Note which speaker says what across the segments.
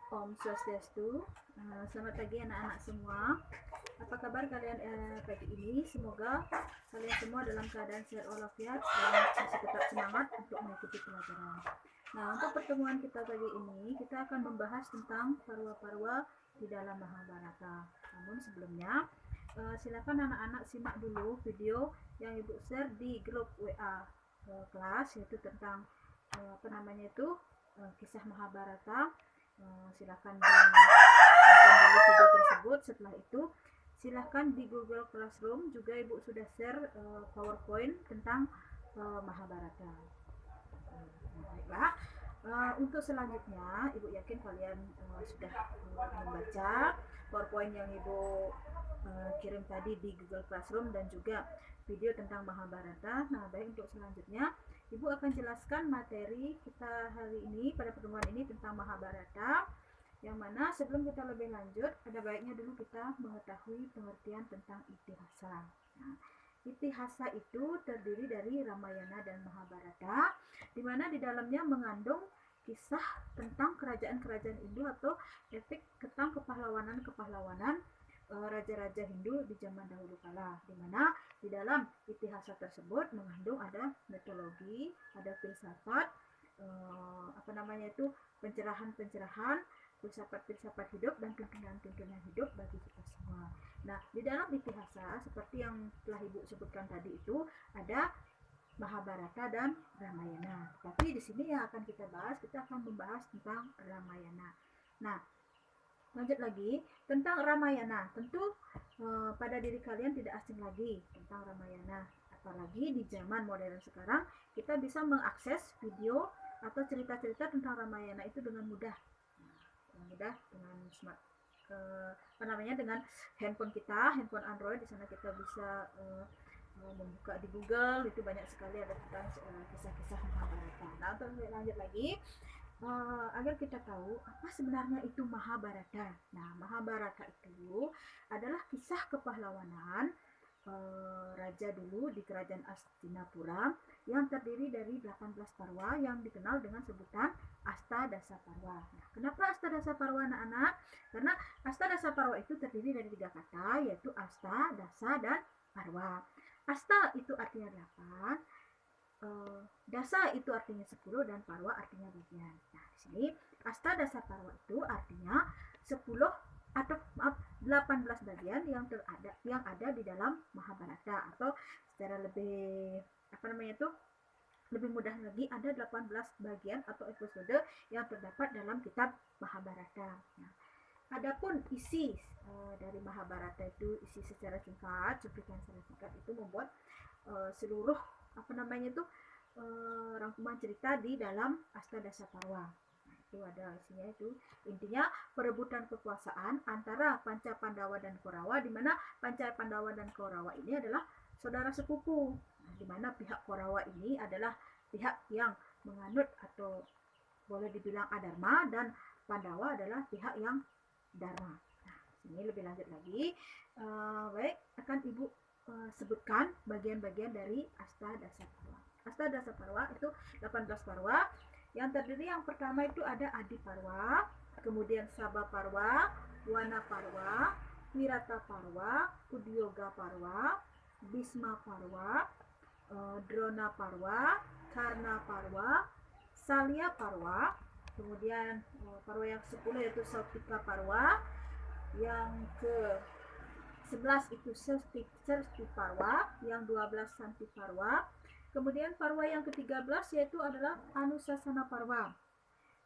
Speaker 1: Om Swastiastu. Selamat pagi anak-anak semua. Apa kabar kalian pagi ini? Semoga kalian semua dalam keadaan sehat walafiat dan masih tetap semangat untuk mengikuti pelajaran. Nah, untuk pertemuan kita pagi ini, kita akan membahas tentang parwa-parwa di dalam Mahabharata. Namun sebelumnya, silakan anak-anak simak dulu video yang Ibu share di grup WA kelas, yaitu tentang kisah Mahabharata. Silakan ditonton dulu video tersebut. Setelah itu silakan di Google Classroom juga Ibu sudah share PowerPoint tentang Mahabharata. Baiklah, untuk selanjutnya Ibu yakin kalian sudah membaca PowerPoint yang Ibu kirim tadi di Google Classroom dan juga video tentang Mahabharata. Nah, baik, untuk selanjutnya Ibu akan jelaskan materi kita hari ini pada pertemuan ini tentang Mahabharata, yang mana sebelum kita lebih lanjut ada baiknya dulu kita mengetahui pengertian tentang itihasa. Nah, itihasa itu terdiri dari Ramayana dan Mahabharata, di mana di dalamnya mengandung kisah tentang kerajaan-kerajaan Hindu atau epik tentang kepahlawanan raja-raja Hindu di zaman dahulu kala, di mana di dalam itihasa tersebut mengandung ada mitologi, ada filsafat, pencerahan-pencerahan, filsafat-filsafat hidup dan tuntunan-tuntunan hidup bagi kita semua. Nah, di dalam itihasa seperti yang telah Ibu sebutkan tadi itu ada Mahabharata dan Ramayana. Tapi di sini yang akan kita bahas, kita akan membahas tentang Ramayana. Nah, lanjut lagi tentang Ramayana. Tentu pada diri kalian tidak asing lagi tentang Ramayana. Apalagi di zaman modern sekarang, kita bisa mengakses video atau cerita-cerita tentang Ramayana itu dengan mudah. Dengan smart dengan handphone kita, handphone Android. Di sana kita bisa membuka di Google, itu banyak sekali ada tentang kisah-kisah Mahabharata. Nah, untuk lanjut lagi, agar kita tahu apa sebenarnya itu Mahabharata. Nah, Mahabharata itu adalah kisah kepahlawanan raja dulu di kerajaan Astinapura yang terdiri dari 18 parwa yang dikenal dengan sebutan Astadasaparwa. Nah, kenapa Astadasaparwa anak-anak? Karena Astadasaparwa itu terdiri dari 3 kata, yaitu Asta, Dasa, dan Parwa. Asta itu artinya 8, Dasa itu artinya 10, dan Parwa artinya bagian. Nah, di sini Astadasaparwa itu artinya 10 atau 18 bagian yang ada di dalam Mahabharata, atau secara lebih lebih mudah lagi, ada 18 bagian atau episode yang terdapat dalam kitab Mahabharata. Nah, adapun isi dari Mahabharata itu, isi secara singkat, cuplikan secara singkat itu membuat seluruh rangkuman cerita di dalam Astadasaparwa. Nah, itu ada isinya, itu intinya perebutan kekuasaan antara Panca Pandawa dan Korawa, di mana Panca Pandawa dan Korawa ini adalah saudara sepupu. Nah, di mana pihak Korawa ini adalah pihak yang menganut atau boleh dibilang adharma, dan Pandawa adalah pihak yang dharma. Nah, ini lebih lanjut lagi. Baik, akan Ibu sebutkan bagian-bagian dari Astadasaparwa. Astadasaparwa itu 18 parwa yang terdiri, yang pertama itu ada Adi Parwa, kemudian Sabha Parwa, Wana Parwa, Wirata Parwa, Udyoga Parwa, Bhisma Parwa, Drona Parwa, Karna Parwa, Salya Parwa, kemudian parwa yang 10 yaitu Sautika Parwa, yang ke 11 itu Sersti Parwa, yang 12 Santi Parwa, kemudian parwa yang ke-13 yaitu adalah Anusasana Parwa,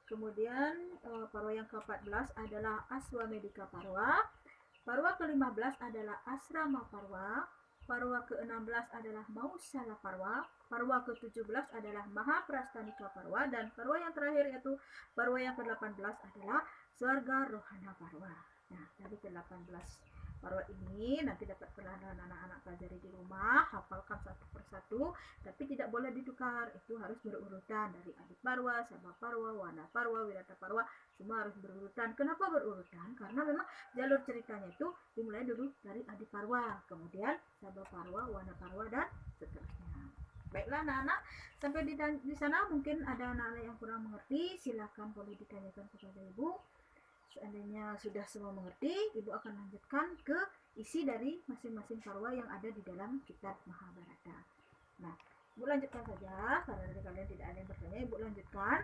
Speaker 1: kemudian parwa yang ke-14 adalah Aswamedika Parwa, parwa ke-15 adalah Asrama Parwa, parwa ke-16 adalah Mausala Parwa, parwa ke-17 adalah Mahaprastanika Parwa, dan parwa yang terakhir yaitu parwa yang ke-18 adalah Swarga Rohana Parwa. Nah, dari ke-18 parwa ini nanti dapat perlahan anak-anak pelajari di rumah, hafalkan satu persatu, tapi tidak boleh ditukar, itu harus berurutan dari Adi Parwa, Sabha Parwa, Wana Parwa, Wirata Parwa, semua harus berurutan. Kenapa berurutan? Karena memang jalur ceritanya itu dimulai dulu dari Adi Parwa, kemudian Sabha Parwa, Wana Parwa, dan seterusnya. Baiklah anak-anak, sampai di sana mungkin ada anak-anak yang kurang mengerti, silakan boleh ditanyakan kepada Ibu. seandainya sudah semua mengerti, Ibu akan lanjutkan ke isi dari masing-masing parwa yang ada di dalam kitab Mahabharata. Nah, Ibu lanjutkan saja, karena dari kalian tidak ada yang bertanya, Ibu lanjutkan.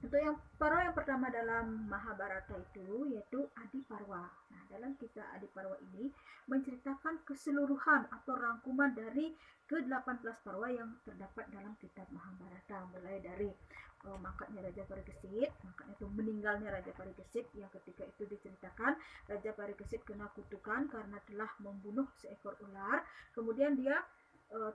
Speaker 1: Untuk yang parwa yang pertama dalam Mahabharata itu yaitu Adi Parwa. Nah, dalam kisah Adi Parwa ini menceritakan keseluruhan atau rangkuman dari ke-18 parwa yang terdapat dalam kitab Mahabharata, mulai dari mangkatnya Raja Parikesit, mangkatnya itu meninggalnya Raja Parikesit yang ketika itu diceritakan Raja Parikesit kena kutukan karena telah membunuh seekor ular, kemudian dia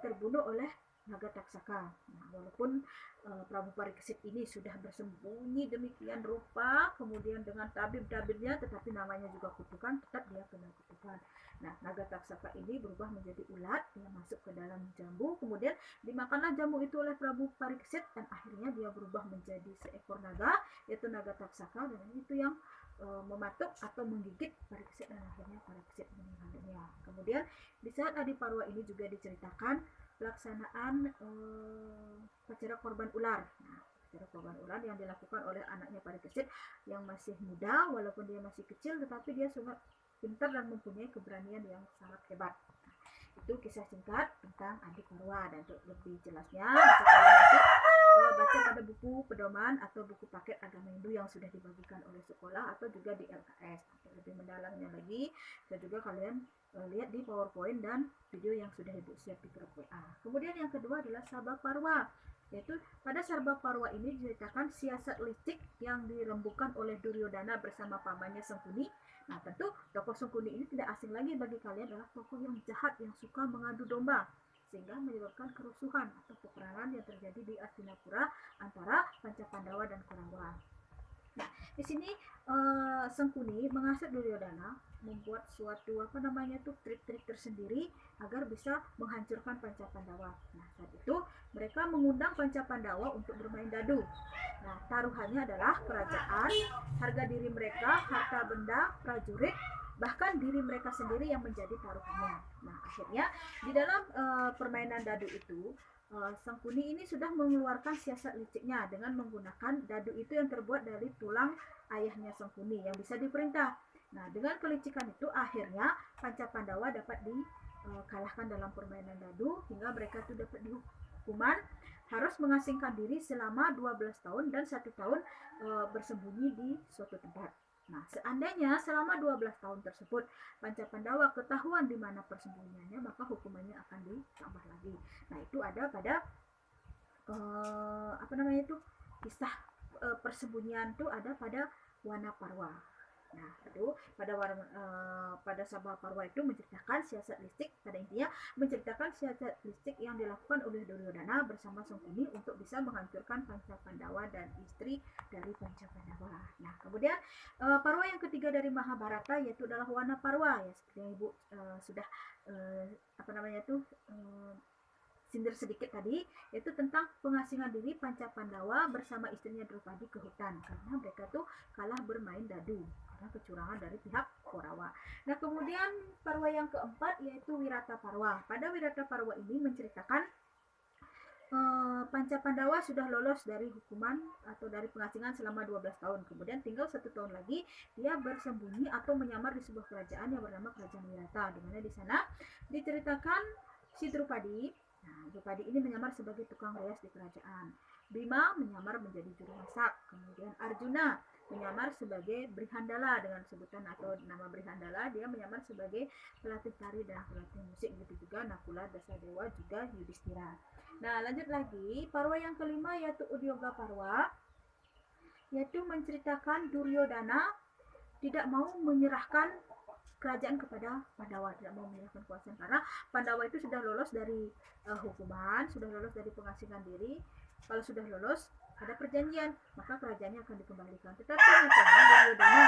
Speaker 1: terbunuh oleh naga taksaka. Nah, walaupun Prabu Parikesit ini sudah bersembunyi demikian rupa, kemudian dengan tabib-tabibnya, tetapi namanya juga kutukan, tetap dia kena kutukan. Nah, naga taksaka ini berubah menjadi ulat, dia masuk ke dalam jambu, kemudian dimakanlah jambu itu oleh Prabu Parikesit, dan akhirnya dia berubah menjadi seekor naga, yaitu naga taksaka, dan itu yang mematuk atau menggigit Parikesit, dan akhirnya Parikesit meninggal dunia. Kemudian di saat Adi Parwa ini juga diceritakan pelaksanaan upacara korban ular. Nah, upacara korban ular yang dilakukan oleh anaknya Parikesit yang masih muda, walaupun dia masih kecil, tetapi dia sangat pintar dan mempunyai keberanian yang sangat hebat. Nah, itu kisah singkat tentang Adi Parwa, dan untuk lebih jelasnya bisa kalian nanti baca pada buku pedoman atau buku paket agama Hindu yang sudah dibagikan oleh sekolah atau juga di LKS. Untuk lebih mendalamnya lagi, dan juga kalian lihat di PowerPoint dan video yang sudah Ibu share di grup WA. Kemudian yang kedua adalah Sabha Parwa, yaitu pada Sabha Parwa ini diceritakan siasat licik yang dirembukan oleh Duryodhana bersama pamannya Sangkuni. Nah, tentu tokoh Sangkuni ini tidak asing lagi bagi kalian, adalah tokoh yang jahat yang suka mengadu domba, sehingga menyebabkan kerusuhan atau peperangan yang terjadi di Hastinapura antara Pancapandawa dan Kurawa. Nah, di sini Sangkuni mengasih Duryodhana membuat suatu trik-trik tersendiri agar bisa menghancurkan Pancapandawa. Nah, saat itu mereka mengundang Pancapandawa untuk bermain dadu. Nah, taruhannya adalah kerajaan, harga diri mereka, harta benda, prajurit, bahkan diri mereka sendiri yang menjadi taruhannya. Nah, akhirnya di dalam permainan dadu itu Sangkuni ini sudah mengeluarkan siasat liciknya dengan menggunakan dadu itu yang terbuat dari tulang ayahnya Sangkuni yang bisa diperintah. Nah, dengan kelicikan itu akhirnya Pancapandawa dapat dikalahkan dalam permainan dadu, hingga mereka itu dapat dihukuman harus mengasingkan diri selama 12 tahun dan 1 tahun bersembunyi di suatu tempat. Nah, seandainya selama 12 tahun tersebut Pancapandawa ketahuan di mana persembunyiannya, maka hukumannya akan ditambah lagi. Nah, itu ada pada kisah persembunyian itu ada pada Wana Parwa. Nah, itu pada Sabha Parwa itu menceritakan siasat licik, pada intinya menceritakan siasat licik yang dilakukan oleh Duryodhana bersama Sangkuni untuk bisa menghancurkan Pancapandawa dan istri dari Pancapandawa. Nah, kemudian parwa yang ketiga dari Mahabharata yaitu adalah Wana Parwa, ya seperti yang Ibu sudah sindir sedikit tadi, yaitu tentang pengasingan diri Pancapandawa bersama istrinya Draupadi ke hutan karena mereka tuh kalah bermain dadu karena kecurangan dari pihak Korawa. Nah, kemudian parwa yang keempat yaitu Wirata Parwa. Pada Wirata Parwa ini menceritakan Pancapandawa sudah lolos dari hukuman atau dari pengasingan selama 12 tahun. Kemudian tinggal 1 tahun lagi dia bersembunyi atau menyamar di sebuah kerajaan yang bernama Kerajaan Wirata, di mana di sana diceritakan si Drupadi. Nah, Drupadi ini menyamar sebagai tukang rias di kerajaan. Bima menyamar menjadi juru masak. Kemudian Arjuna menyamar sebagai Brihandala dengan sebutan atau nama Brihandala, dia menyamar sebagai pelatih tari dan pelatih musik. Begitu juga Nakula, Dasadewa, juga Yudhistira. Nah, lanjut lagi, parwa yang kelima yaitu Udyoga Parwa, yaitu menceritakan Duryodhana tidak mau menyerahkan kerajaan kepada Pandawa, tidak mau menyerahkan kekuasaan karena Pandawa itu sudah lolos dari hukuman, sudah lolos dari pengasingan diri. Kalau sudah lolos, ada perjanjian, maka kerajaannya akan dikembalikan. Tetapi nyatanya Duryodhana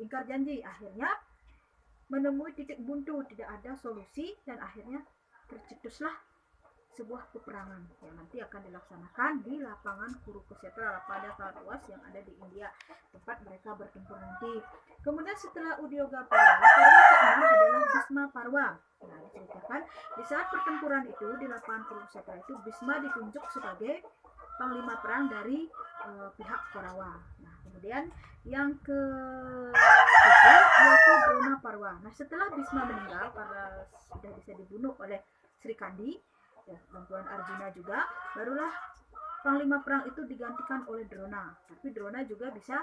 Speaker 1: ingkar janji, akhirnya menemui titik buntu, tidak ada solusi, dan akhirnya tercetuslah sebuah peperangan yang nanti akan dilaksanakan di lapangan Kurukshetra pada sangat luas yang ada di India, tempat mereka bertempur nanti. Kemudian setelah Udyoga Parwa, parwa ke-6 adalah Bhisma Parwa. Nah, diceritakan di saat pertempuran itu di lapangan Kurukshetra itu Bhisma ditunjuk sebagai panglima perang dari pihak Korawa. Nah, Kemudian yang ke-7 yaitu Drona Parwa. Nah, setelah Bhisma meninggal karena sudah bisa dibunuh oleh Sri Kandi, ya, bantuan Arjuna juga, barulah panglima perang itu digantikan oleh Drona. Tapi Drona juga bisa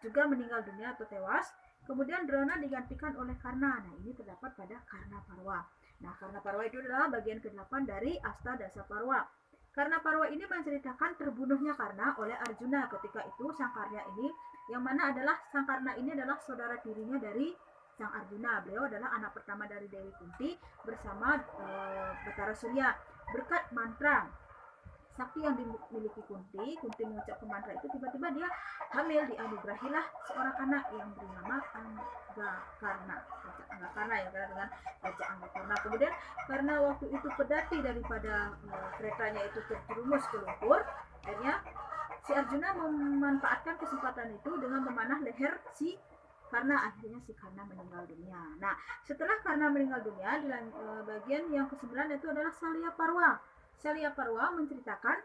Speaker 1: juga meninggal dunia atau tewas. Kemudian Drona digantikan oleh Karna. Nah, ini terdapat pada Karna Parwa. Nah, Karna Parwa itu adalah bagian ke-8 dari Astadasa Parwa. Karna Parwa ini menceritakan terbunuhnya Karna oleh Arjuna ketika itu sang Karna ini, yang mana adalah sang Karna ini adalah saudara tirinya dari sang Arjuna. Beliau adalah anak pertama dari Dewi Kunti bersama Batara Surya. Berkat mantra sakti yang dimiliki Kunti mengucapkan mantra itu, tiba-tiba dia hamil, dianugerahilah seorang anak yang bernama Anggakarna. Anggakarna ya, karena dengan Raja Anggakarna. Kemudian karena waktu itu pedati daripada keretanya itu terjerumus ke lumpur, akhirnya si Arjuna memanfaatkan kesempatan itu dengan memanah leher si Karna. Akhirnya si Karna meninggal dunia. Nah, setelah Karna meninggal dunia, di bagian yang ke-9 itu adalah Salya Parwa. Salya Parwa menceritakan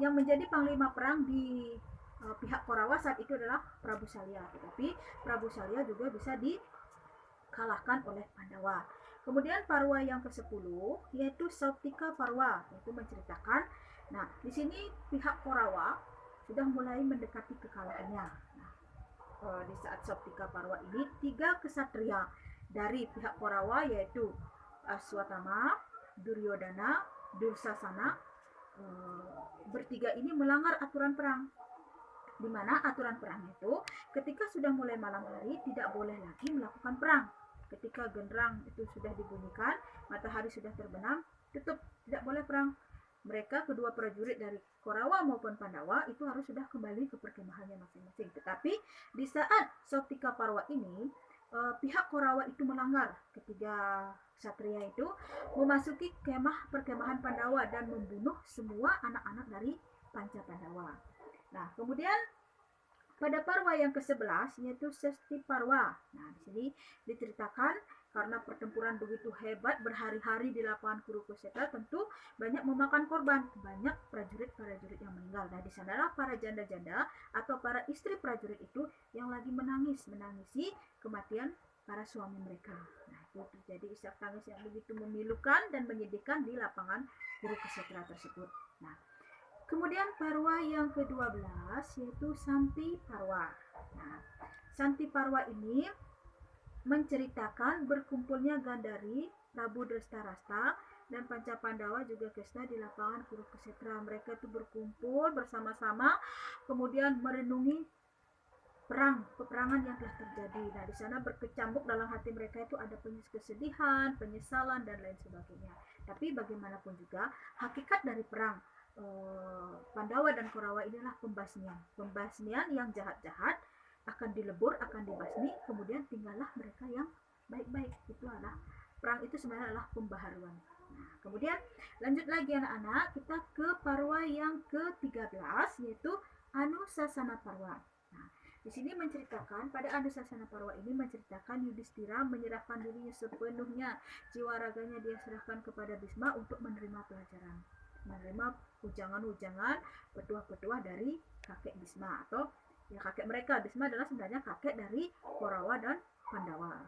Speaker 1: yang menjadi panglima perang di pihak Korawa saat itu adalah Prabu Salya, tetapi Prabu Salya juga bisa dikalahkan oleh Pandawa. Kemudian Parwa yang ke-10 yaitu Sauptika Parwa, yaitu menceritakan, nah di sini pihak Korawa sudah mulai mendekati kekalahannya. Nah, di saat Sauptika Parwa ini 3 kesatria dari pihak Korawa yaitu Aswatama, Duryodhana, Dursasana, bertiga ini melanggar aturan perang, di mana aturan perang itu ketika sudah mulai malam hari tidak boleh lagi melakukan perang. Ketika genderang itu sudah dibunyikan, matahari sudah terbenam, tutup, tidak boleh perang. Mereka kedua prajurit dari Korawa maupun Pandawa itu harus sudah kembali ke perkemahannya masing-masing. Tetapi di saat Sauptika Parwa ini pihak Korawa itu melanggar. Ketiga Satria itu memasuki perkemahan Pandawa dan membunuh semua anak-anak dari Panca Pandawa. Nah, kemudian pada Parwa yang ke-11 yaitu Sesti Parwa. Nah, di sini diceritakan karena pertempuran begitu hebat berhari-hari di lapangan Kurukshetra, tentu banyak memakan korban, banyak prajurit-prajurit yang meninggal. Nah, di sanalah para janda-janda atau para istri prajurit itu yang lagi menangisi kematian para suami mereka. Nah, itu terjadi isak tangis yang begitu memilukan dan menyedihkan di lapangan Kurukshetra tersebut. Nah, kemudian Parwa yang ke-12 yaitu Santi Parwa. Nah, Santi Parwa ini menceritakan berkumpulnya Gandhari, Prabu Drestarasta, dan Panca Pandawa juga Kresna di lapangan Kurukshetra. Mereka itu berkumpul bersama-sama, kemudian merenungi peperangan yang telah terjadi. Nah, di sana berkecambuk dalam hati mereka itu ada kesedihan, penyesalan, dan lain sebagainya. Tapi bagaimanapun juga, hakikat dari perang Pandawa dan Korawa inilah pembasmian yang jahat-jahat akan dilebur, akan dibasmi, kemudian tinggallah mereka yang baik-baik. Itu adalah perang, itu sebenarnya adalah pembaharuan. Nah, kemudian lanjut lagi anak-anak, kita ke Parwa yang ke-13 yaitu Anusasana Parwa. Nah, di sini menceritakan, pada Anusasana Parwa ini menceritakan Yudhistira menyerahkan dirinya sepenuhnya, jiwa raganya dia serahkan kepada Bhisma untuk menerima pelajaran, menerima ujangan-ujangan, petuah-petuah dari kakek Bhisma atau ya kakek mereka. Bhisma adalah sebenarnya kakek dari Korawa dan Pandawa.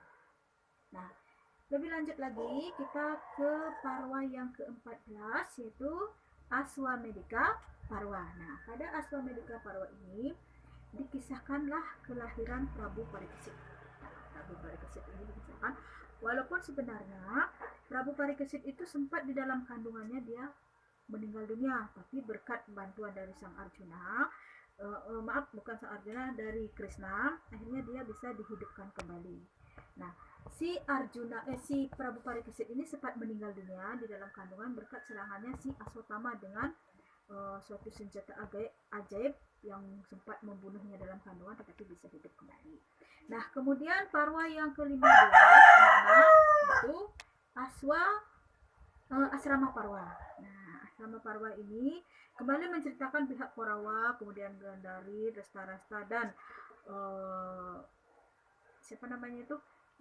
Speaker 1: Nah, lebih lanjut lagi kita ke Parwa yang ke-14 yaitu Aswamedika Parwa. Nah, pada Aswamedika Parwa ini dikisahkanlah kelahiran Prabu Parikesit. Nah, Prabu Parikesit ini dikisahkan walaupun sebenarnya Prabu Parikesit itu sempat di dalam kandungannya dia meninggal dunia, tapi berkat bantuan dari sang Arjuna, bukan sang Arjuna, dari Krishna, akhirnya dia bisa dihidupkan kembali. Nah, si Prabu Parikesit ini sempat meninggal dunia di dalam kandungan berkat serangannya si Aswatama dengan suatu senjata ajaib yang sempat membunuhnya dalam kandungan, tetapi bisa hidup kembali. Nah, kemudian Parwa yang ke-15 itu Asrama Parwa. Nah, Asrama Parwa ini kembali menceritakan pihak Korawa, kemudian Gandhari, Drestarasta, dan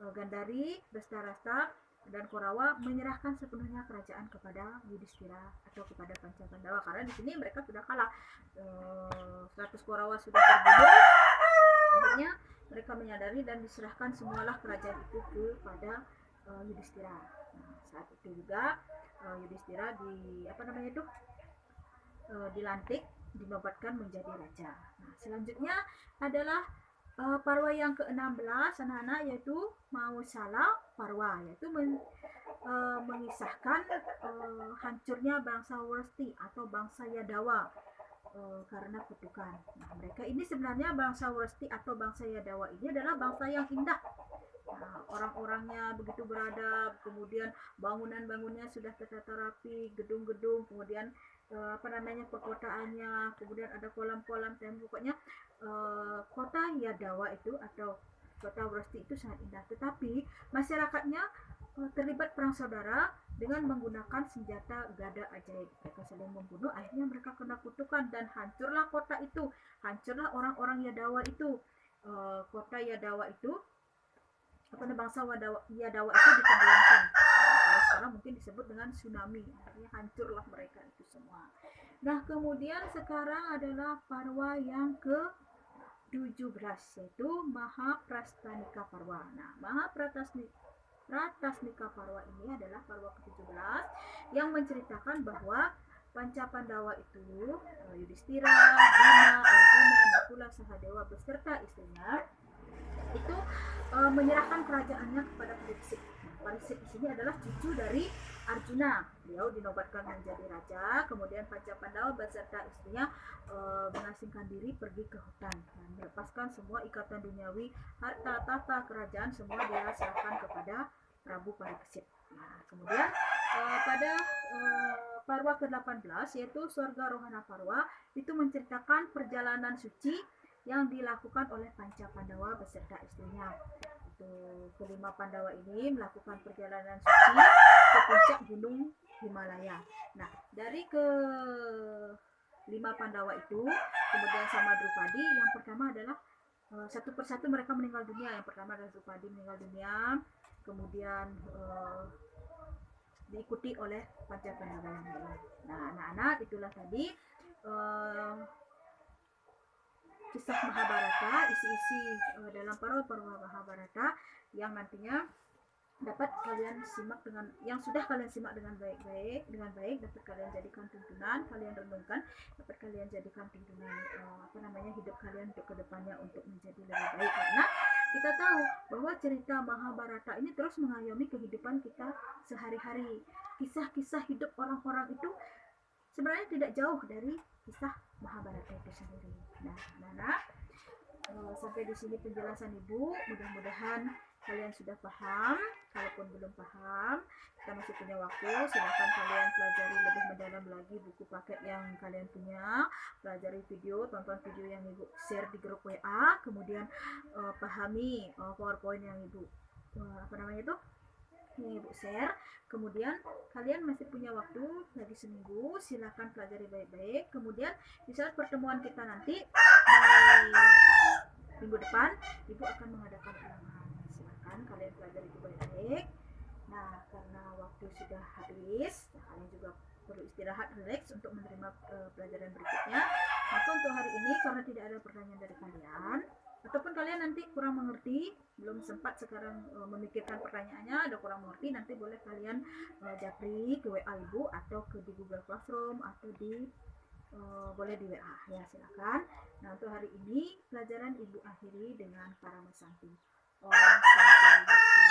Speaker 1: Gandhari, Drestarasta dan Korawa menyerahkan sepenuhnya kerajaan kepada Yudhistira atau kepada Pancapandawa, karena di sini mereka sudah kalah. 100 Korawa sudah terbunuh. Akhirnya mereka menyadari dan diserahkan semualah kerajaan itu kepada Yudhistira. Nah, saat itu juga Yudhistira dilantik, dinobatkan menjadi raja. Nah, selanjutnya adalah Parwa yang ke-16 anak-anak, yaitu Mausala Parwa, yaitu mengisahkan hancurnya bangsa Wresti atau bangsa Yadawa karena kutukan. Nah, mereka ini sebenarnya bangsa Wresti atau bangsa Yadawa ini adalah bangsa yang indah. Nah, orang-orangnya begitu beradab, kemudian bangunan-bangunannya sudah tertata rapi, gedung-gedung, kemudian perkotaannya, kemudian ada kolam-kolam, dan pokoknya kota Yadawa itu atau kota Wresti itu sangat indah. Tetapi masyarakatnya terlibat perang saudara dengan menggunakan senjata gada ajaib. Mereka saling membunuh, akhirnya mereka kena kutukan dan hancurlah kota itu, hancurlah orang-orang Yadawa itu. Kota Yadawa itu bangsa Yadawa itu ditenggelamkan. Kalau sekarang mungkin disebut dengan tsunami, artinya hancurlah mereka itu semua. Nah, kemudian sekarang adalah Parwa yang ke-17, yaitu Mahaprastanika Parwa. Nah, Mahaprastanika Parwa ini adalah Parwa ke-17 yang menceritakan bahwa Pancapandawa itu, Yudhistira, Bima, Arjuna, Nakula, Sahadewa beserta istrinya itu menyerahkan kerajaannya kepada Pariksit. Pariksit di sini adalah cucu dari Arjuna. Beliau dinobatkan menjadi raja, kemudian Pancapandawa beserta istrinya mengasingkan diri pergi ke hutan dan melepaskan semua ikatan duniawi, harta, tahta, kerajaan semua dia serahkan kepada Prabu Pariksit. Nah, kemudian pada Parwa ke-18 yaitu Sorga Rohana Parwa itu menceritakan perjalanan suci yang dilakukan oleh Pancapandawa beserta istrinya. Kelima Pandawa ini melakukan perjalanan suci ke puncak gunung Himalaya. Nah, dari ke-5 Pandawa itu, kemudian sama Drupadi, yang pertama adalah satu persatu mereka meninggal dunia. Yang pertama adalah Drupadi meninggal dunia, kemudian diikuti oleh Pancapandawa yang lain. Nah, anak-anak, itulah tadi kisah Mahabharata, isi-isi dalam Parwa Mahabharata yang nantinya dapat kalian simak yang sudah kalian simak dengan baik, dapat kalian jadikan tuntunan, kalian renungkan, dapat kalian jadikan tuntunan hidup kalian untuk kedepannya untuk menjadi lebih baik, karena kita tahu bahwa cerita Mahabharata ini terus mengayomi kehidupan kita sehari-hari. Kisah-kisah hidup orang-orang itu sebenarnya tidak jauh dari kisah Mahabharata itu sendiri. Nah, sampai di sini penjelasan Ibu. Mudah-mudahan kalian sudah paham. Kalaupun belum paham, kita masih punya waktu. Silakan kalian pelajari lebih mendalam lagi buku paket yang kalian punya. Pelajari video, tonton video yang Ibu share di grup WA. Kemudian pahami PowerPoint yang Ibu yang Ibu share. Kemudian kalian masih punya waktu lagi seminggu, silakan pelajari baik-baik. Kemudian di saat pertemuan kita nanti di minggu depan, Ibu akan mengadakan ulangan. Silakan kalian pelajari itu baik-baik. Nah, karena waktu sudah habis, kalian juga perlu istirahat, relax untuk menerima pelajaran berikutnya. Maka untuk hari ini, karena tidak ada pertanyaan dari kalian, ataupun kalian nanti kurang mengerti, belum sempat sekarang memikirkan pertanyaannya, ada kurang mengerti, nanti boleh kalian japri ke WA Ibu atau di Google Classroom atau boleh di WA ya, silakan. Nah, untuk hari ini pelajaran Ibu akhiri dengan Paramasanti. Om Santi.